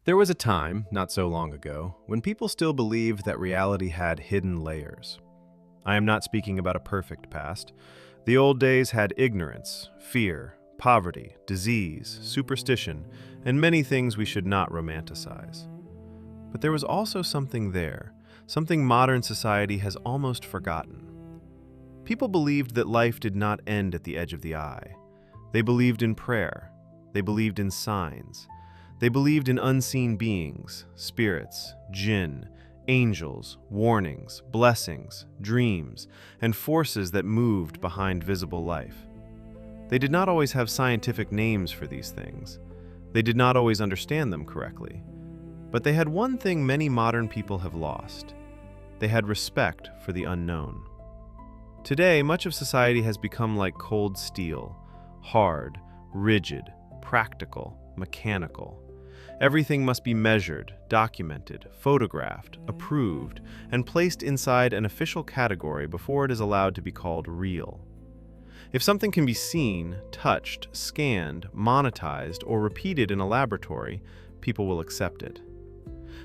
There was a time, not so long ago, when people still believed that reality had hidden layers. I am not speaking about a perfect past. The old days had ignorance, fear, poverty, disease, superstition, and many things we should not romanticize. But there was also something there, something modern society has almost forgotten. People believed that life did not end at the edge of the eye. They believed in prayer. They believed in signs. They believed in unseen beings, spirits, jinn, angels, warnings, blessings, dreams, and forces that moved behind visible life. They did not always have scientific names for these things. They did not always understand them correctly. But they had one thing many modern people have lost. They had respect for the unknown. Today, much of society has become like cold steel, hard, rigid, practical, mechanical. Everything must be measured, documented, photographed, approved, and placed inside an official category before it is allowed to be called real. If something can be seen, touched, scanned, monetized, or repeated in a laboratory, people will accept it.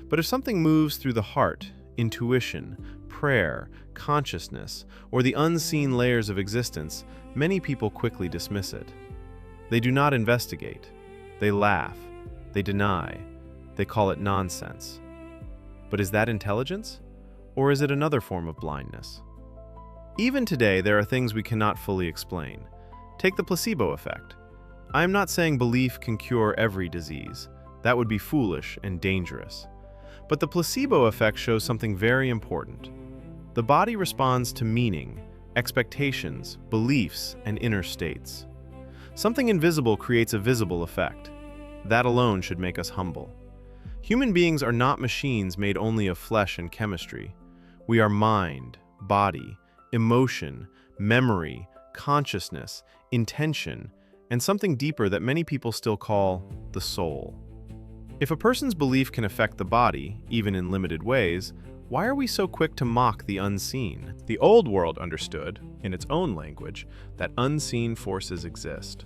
But if something moves through the heart, intuition, prayer, consciousness, or the unseen layers of existence, many people quickly dismiss it. They do not investigate. They laugh. They deny. They call it nonsense. But is that intelligence? Or is it another form of blindness? Even today, there are things we cannot fully explain. Take the placebo effect. I am not saying belief can cure every disease. That would be foolish and dangerous. But the placebo effect shows something very important. The body responds to meaning, expectations, beliefs, and inner states. Something invisible creates a visible effect. That alone should make us humble. Human beings are not machines made only of flesh and chemistry. We are mind, body, emotion, memory, consciousness, intention, and something deeper that many people still call the soul. If a person's belief can affect the body, even in limited ways, why are we so quick to mock the unseen? The old world understood, in its own language, that unseen forces exist.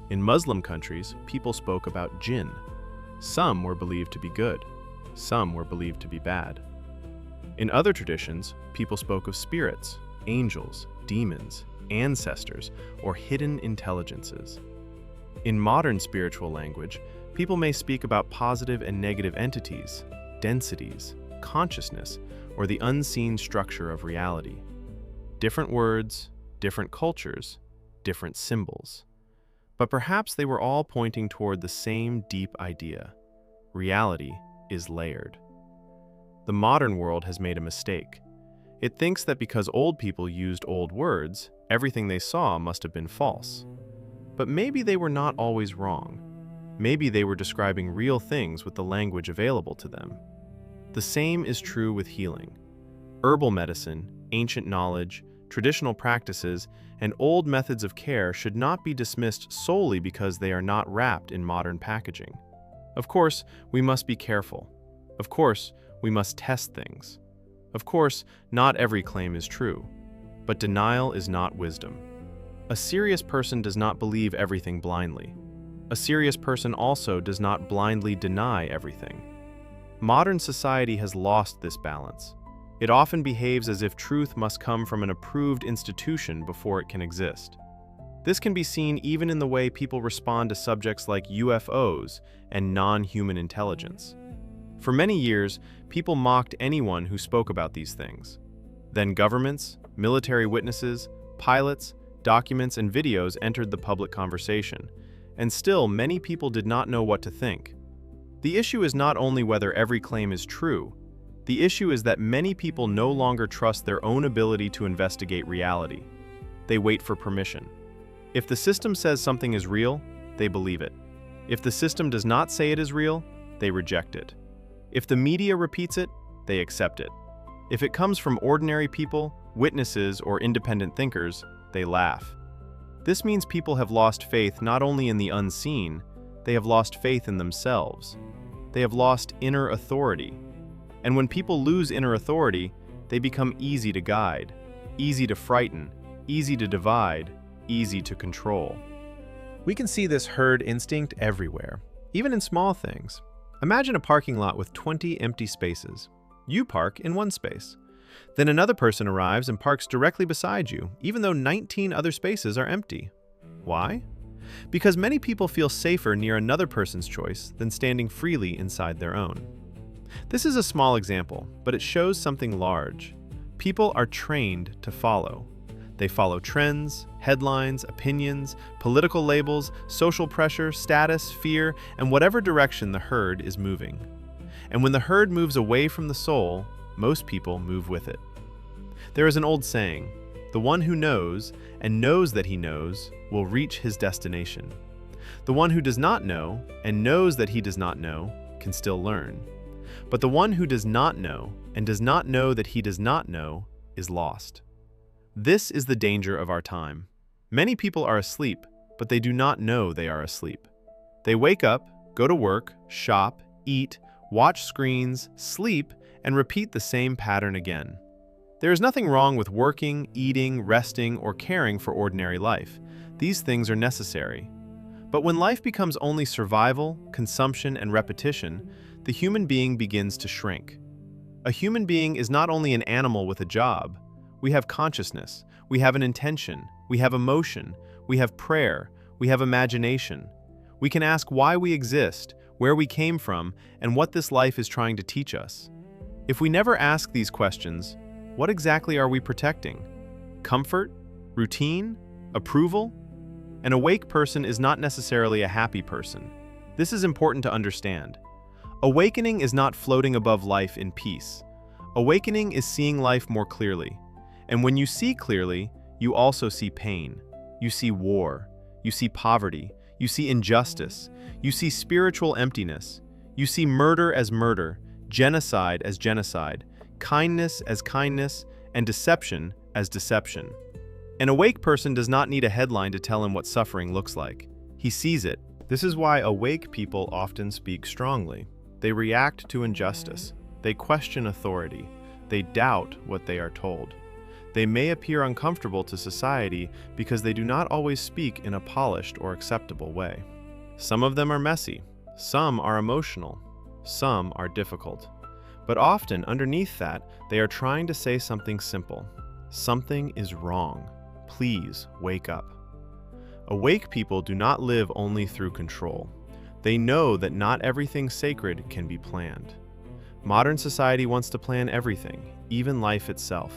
In Muslim countries, people spoke about jinn. Some were believed to be good. Some were believed to be bad. In other traditions, people spoke of spirits, angels, demons, ancestors, or hidden intelligences. In modern spiritual language, people may speak about positive and negative entities, densities, consciousness, or the unseen structure of reality. Different words, different cultures, different symbols. But perhaps they were all pointing toward the same deep idea. Reality is layered. The modern world has made a mistake. It thinks that because old people used old words, everything they saw must have been false. But maybe they were not always wrong. Maybe they were describing real things with the language available to them. The same is true with healing. Herbal medicine, ancient knowledge, traditional practices, and old methods of care should not be dismissed solely because they are not wrapped in modern packaging. Of course, we must be careful. Of course, we must test things. Of course, not every claim is true. But denial is not wisdom. A serious person does not believe everything blindly. A serious person also does not blindly deny everything. Modern society has lost this balance. It often behaves as if truth must come from an approved institution before it can exist. This can be seen even in the way people respond to subjects like UFOs and non-human intelligence. For many years, people mocked anyone who spoke about these things. Then governments, military witnesses, pilots, documents, and videos entered the public conversation, and still many people did not know what to think. The issue is not only whether every claim is true. The issue is that many people no longer trust their own ability to investigate reality. They wait for permission. If the system says something is real, they believe it. If the system does not say it is real, they reject it. If the media repeats it, they accept it. If it comes from ordinary people, witnesses, or independent thinkers, they laugh. This means people have lost faith not only in the unseen, they have lost faith in themselves. They have lost inner authority. And when people lose inner authority, they become easy to guide, easy to frighten, easy to divide, easy to control. We can see this herd instinct everywhere, even in small things. Imagine a parking lot with 20 empty spaces. You park in one space. Then another person arrives and parks directly beside you, even though 19 other spaces are empty. Why? Because many people feel safer near another person's choice than standing freely inside their own. This is a small example, but it shows something large. People are trained to follow. They follow trends, headlines, opinions, political labels, social pressure, status, fear, and whatever direction the herd is moving. And when the herd moves away from the soul, most people move with it. There is an old saying, "The one who knows and knows that he knows will reach his destination. The one who does not know and knows that he does not know can still learn. But the one who does not know and does not know that he does not know is lost." This is the danger of our time. Many people are asleep, but they do not know they are asleep. They wake up, go to work, shop, eat, watch screens, sleep, and repeat the same pattern again. There is nothing wrong with working, eating, resting, or caring for ordinary life. These things are necessary. But when life becomes only survival, consumption, and repetition, the human being begins to shrink. A human being is not only an animal with a job. We have consciousness, we have an intention, we have emotion, we have prayer, we have imagination. We can ask why we exist, where we came from, and what this life is trying to teach us. If we never ask these questions, what exactly are we protecting? Comfort? Routine? Approval? An awake person is not necessarily a happy person. This is important to understand. Awakening is not floating above life in peace. Awakening is seeing life more clearly. And when you see clearly, you also see pain. You see war. You see poverty. You see injustice. You see spiritual emptiness. You see murder as murder, genocide as genocide, kindness as kindness, and deception as deception. An awake person does not need a headline to tell him what suffering looks like. He sees it. This is why awake people often speak strongly. They react to injustice. They question authority. They doubt what they are told. They may appear uncomfortable to society because they do not always speak in a polished or acceptable way. Some of them are messy, some are emotional, some are difficult. But often underneath that, they are trying to say something simple. Something is wrong. Please wake up. Awake people do not live only through control. They know that not everything sacred can be planned. Modern society wants to plan everything, even life itself.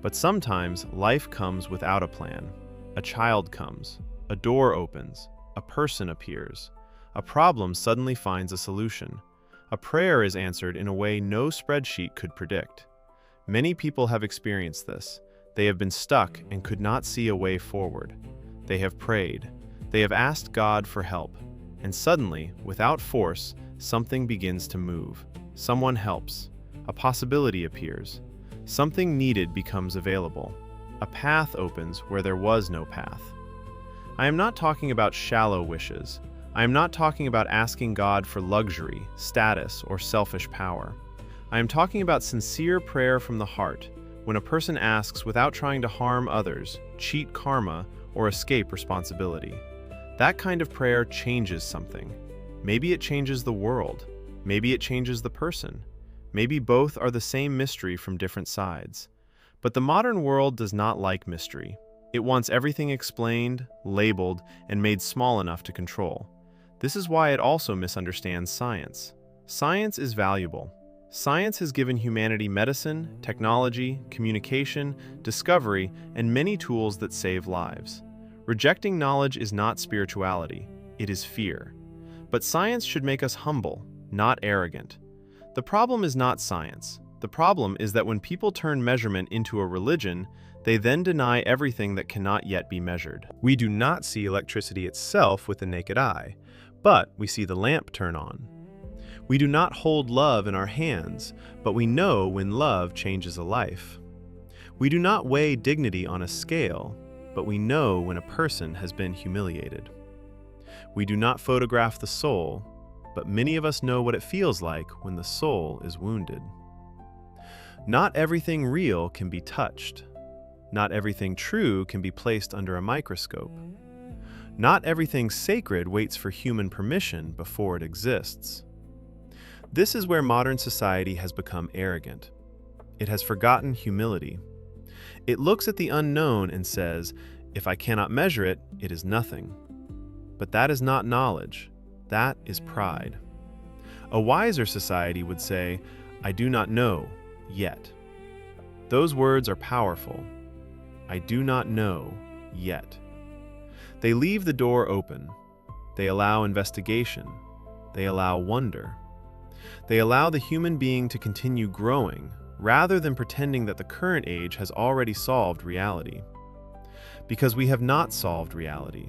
But sometimes life comes without a plan. A child comes, a door opens, a person appears. A problem suddenly finds a solution. A prayer is answered in a way no spreadsheet could predict. Many people have experienced this. They have been stuck and could not see a way forward. They have prayed. They have asked God for help. And suddenly, without force, something begins to move. Someone helps. A possibility appears. Something needed becomes available. A path opens where there was no path. I am not talking about shallow wishes. I am not talking about asking God for luxury, status, or selfish power. I am talking about sincere prayer from the heart, when a person asks without trying to harm others, cheat karma, or escape responsibility. That kind of prayer changes something. Maybe it changes the world. Maybe it changes the person. Maybe both are the same mystery from different sides. But the modern world does not like mystery. It wants everything explained, labeled, and made small enough to control. This is why it also misunderstands science. Science is valuable. Science has given humanity medicine, technology, communication, discovery, and many tools that save lives. Rejecting knowledge is not spirituality, it is fear. But science should make us humble, not arrogant. The problem is not science. The problem is that when people turn measurement into a religion, they then deny everything that cannot yet be measured. We do not see electricity itself with the naked eye, but we see the lamp turn on. We do not hold love in our hands, but we know when love changes a life. We do not weigh dignity on a scale, but we know when a person has been humiliated. We do not photograph the soul, but many of us know what it feels like when the soul is wounded. Not everything real can be touched. Not everything true can be placed under a microscope. Not everything sacred waits for human permission before it exists. This is where modern society has become arrogant. It has forgotten humility. It looks at the unknown and says, if I cannot measure it, it is nothing. But that is not knowledge. That is pride. A wiser society would say, I do not know yet. Those words are powerful. I do not know yet. They leave the door open. They allow investigation. They allow wonder. They allow the human being to continue growing rather than pretending that the current age has already solved reality. Because we have not solved reality.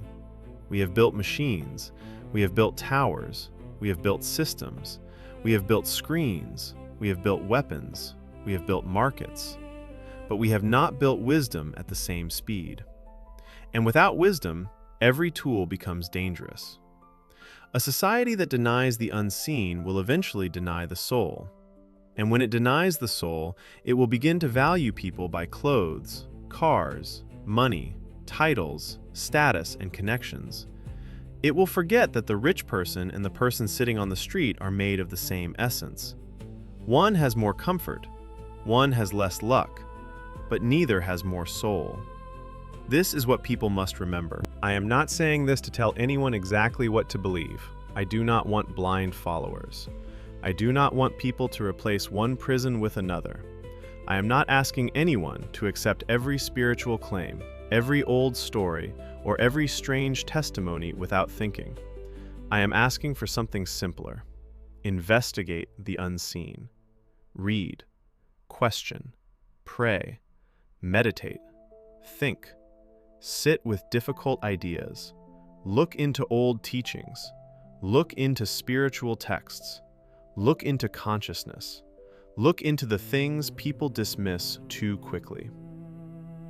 We have built machines. We have built towers. We have built systems. We have built screens. We have built weapons. We have built markets. But we have not built wisdom at the same speed. And without wisdom, every tool becomes dangerous. A society that denies the unseen will eventually deny the soul. And when it denies the soul, it will begin to value people by clothes, cars, money, titles, status, and connections. It will forget that the rich person and the person sitting on the street are made of the same essence. One has more comfort, one has less luck, but neither has more soul. This is what people must remember. I am not saying this to tell anyone exactly what to believe. I do not want blind followers. I do not want people to replace one prison with another. I am not asking anyone to accept every spiritual claim, every old story, or every strange testimony without thinking. I am asking for something simpler. Investigate the unseen. Read, question, pray, meditate, think, sit with difficult ideas, look into old teachings, look into spiritual texts, look into consciousness, look into the things people dismiss too quickly.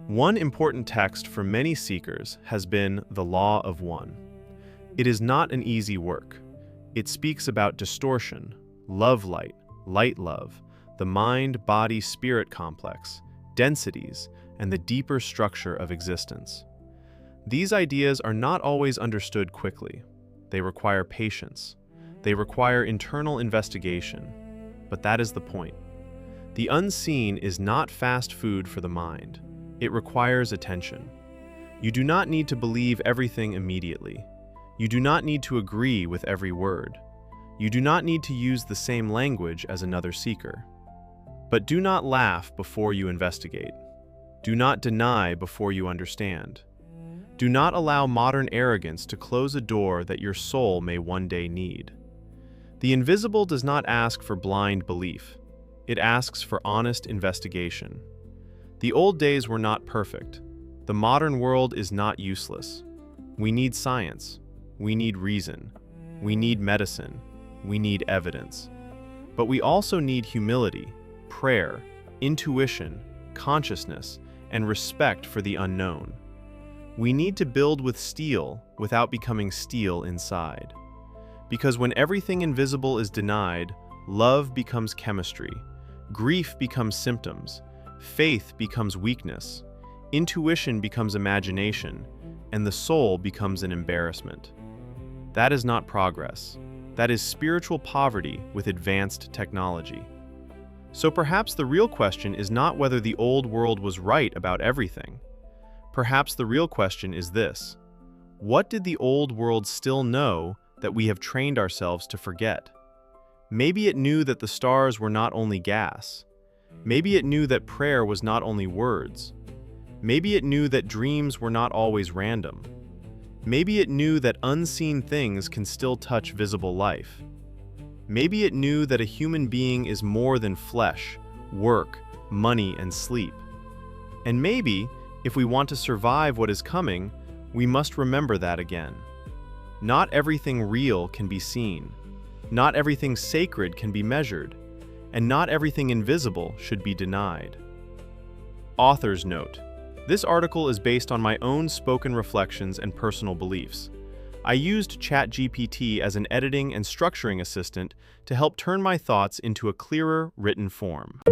One important text for many seekers has been the Law of One. It is not an easy work. It speaks about distortion, love light, light love, the mind-body-spirit complex, densities, and the deeper structure of existence. These ideas are not always understood quickly. They require patience. They require internal investigation. But that is the point. The unseen is not fast food for the mind. It requires attention. You do not need to believe everything immediately. You do not need to agree with every word. You do not need to use the same language as another seeker. But do not laugh before you investigate. Do not deny before you understand. Do not allow modern arrogance to close a door that your soul may one day need. The invisible does not ask for blind belief. It asks for honest investigation. The old days were not perfect. The modern world is not useless. We need science. We need reason. We need medicine. We need evidence. But we also need humility, prayer, intuition, consciousness, and respect for the unknown. We need to build with steel without becoming steel inside. Because when everything invisible is denied, love becomes chemistry, grief becomes symptoms, faith becomes weakness, intuition becomes imagination, and the soul becomes an embarrassment. That is not progress. That is spiritual poverty with advanced technology. So perhaps the real question is not whether the old world was right about everything. Perhaps the real question is this: what did the old world still know that we have trained ourselves to forget? Maybe it knew that the stars were not only gas. Maybe it knew that prayer was not only words. Maybe it knew that dreams were not always random. Maybe it knew that unseen things can still touch visible life. Maybe it knew that a human being is more than flesh, work, money, and sleep. And maybe, if we want to survive what is coming, we must remember that again. Not everything real can be seen. Not everything sacred can be measured. And not everything invisible should be denied. Author's note: this article is based on my own spoken reflections and personal beliefs. I used ChatGPT as an editing and structuring assistant to help turn my thoughts into a clearer written form.